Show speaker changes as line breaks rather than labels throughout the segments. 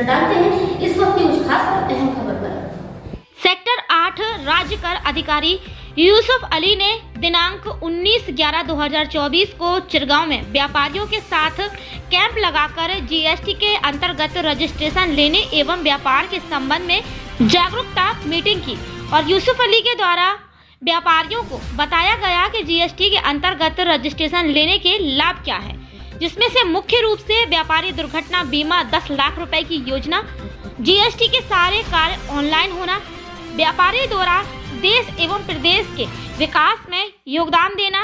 डालते हैं इस वक्त की कुछ खास और अहम खबर पर।
सेक्टर 8 राज्य कर अधिकारी यूसुफ अली ने दिनांक 19/11/2024 को चिरगांव में व्यापारियों के साथ कैंप लगाकर जीएसटी के अंतर्गत रजिस्ट्रेशन लेने एवं व्यापार के संबंध में जागरूकता मीटिंग की और यूसुफ अली के द्वारा व्यापारियों को बताया गया कि जीएसटी के अंतर्गत रजिस्ट्रेशन लेने के लाभ क्या है, जिसमें से मुख्य रूप से व्यापारी दुर्घटना बीमा 10 लाख रुपए की योजना, जीएसटी के सारे कार्य ऑनलाइन होना, व्यापारी द्वारा देश एवं प्रदेश के विकास में योगदान देना,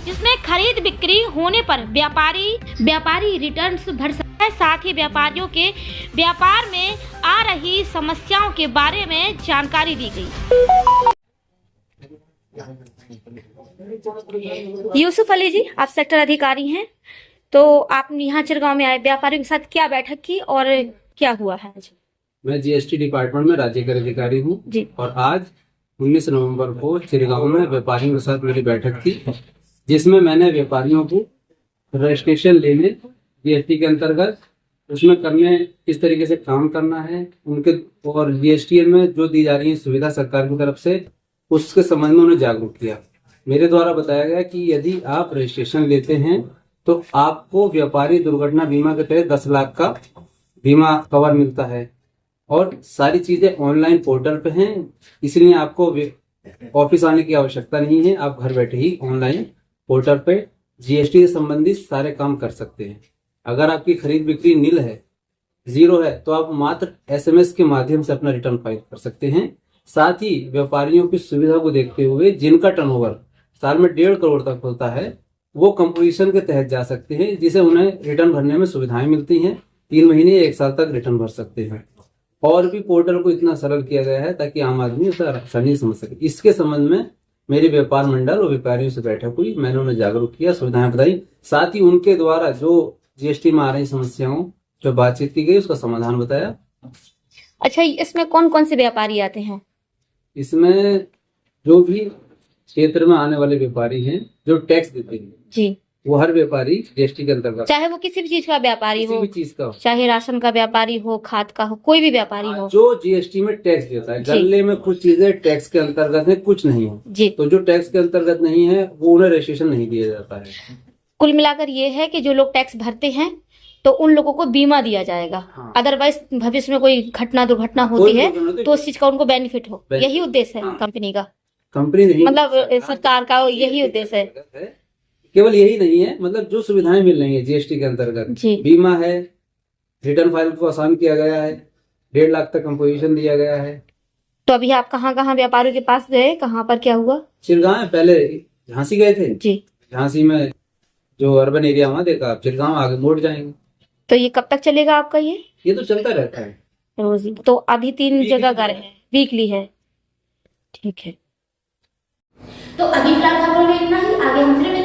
जिसमें खरीद बिक्री होने पर व्यापारी रिटर्न्स भर सकता है। साथ ही व्यापारियों के व्यापार में आ रही समस्याओं के बारे में जानकारी दी गई। यूसुफ अली जी, आप सेक्टर अधिकारी हैं, तो आप यहाँ चिरगांव में आए, व्यापारियों के साथ क्या बैठक की और क्या हुआ है?
मैं जीएसटी डिपार्टमेंट में राज्य कर अधिकारी हूँ जी। और आज 19 नवंबर को चिरगांव में व्यापारियों के साथ मेरी बैठक थी, जिसमें मैंने व्यापारियों को रजिस्ट्रेशन लेने जीएसटी के अंतर्गत उसमें करने किस तरीके से काम करना है उनके और जीएसटी में जो दी जा रही है सुविधा सरकार की तरफ से उसके संबंध में उन्हें जागरूक किया। मेरे द्वारा बताया गया कि यदि आप रजिस्ट्रेशन लेते हैं तो आपको व्यापारी दुर्घटना बीमा के तहत 10 लाख का बीमा कवर मिलता है और सारी चीजें ऑनलाइन पोर्टल पे हैं, इसलिए आपको ऑफिस आने की आवश्यकता नहीं है। आप घर बैठे ही ऑनलाइन पोर्टल पे जीएसटी से संबंधित सारे काम कर सकते हैं। अगर आपकी खरीद बिक्री नील है, जीरो है, तो आप मात्र एसएमएस के माध्यम से अपना रिटर्न फाइल कर सकते हैं। साथ ही व्यापारियों की सुविधा को देखते हुए जिनका टर्नओवर साल में 1.5 करोड़ तक होता है वो कंपोजिशन के तहत जा सकते हैं, जिसे उन्हें रिटर्न भरने में सुविधाएं मिलती हैं। 3 महीने 1 साल तक रिटर्न भर सकते हैं। और भी पोर्टल को इतना सरल किया गया है ताकि आम आदमी उसे आसानी समझ सके। इसके संबंध में मेरे व्यापार मंडल और व्यापारियों से बैठक हुई, मैंने उन्हें जागरूक किया, सुविधाएं बताई, साथ ही उनके द्वारा जो जीएसटी में आ रही समस्याओं जो बातचीत की गई उसका समाधान बताया।
अच्छा, इसमें कौन कौन से व्यापारी आते हैं?
इसमें जो भी क्षेत्र में आने वाले व्यापारी हैं जो टैक्स देते हैं
जी,
वो हर व्यापारी जीएसटी के अंतर्गत,
चाहे वो किसी भी चीज का व्यापारी हो,
किसी भी चीज का हो,
चाहे राशन का व्यापारी हो, खाद का हो, कोई भी व्यापारी हो,
जो जीएसटी में टैक्स देता है। गल्ले में कुछ चीजें टैक्स के अंतर्गत है, कुछ नहीं है
जी,
तो जो टैक्स के अंतर्गत नहीं है वो उन्हें रजिस्ट्रेशन नहीं दिया जाता है।
कुल मिलाकर ये है कि जो लोग टैक्स भरते हैं तो उन लोगों को बीमा दिया जाएगा। अदरवाइज भविष्य में कोई दुर्घटना होती है तो उस चीज का उनको बेनिफिट हो, यही उद्देश्य है कंपनी का।
कंपनी नहीं,
मतलब सरकार का यही उद्देश्य है।
केवल यही नहीं है, मतलब जो सुविधाएं मिल रही है जीएसटी के अंतर्गत, बीमा है, रिटर्न फाइल को आसान किया गया है, 1.5 लाख तक कंपोजिशन दिया गया है।
तो अभी आप कहाँ व्यापारियों के पास गए, कहाँ पर क्या हुआ?
चिरगांव में पहले झांसी गए थे
जी,
झांसी में जो अर्बन एरिया वहां देखा, आप चिरगांव आगे मोड़ जाएंगे।
तो ये कब तक चलेगा आपका? ये
तो चलता रहता है
रोज। तो अभी 3 जगह गए हैं, वीकली है, ठीक है।
तो अभी फिलहाल खबरों में इतना ही, आगे हम फिर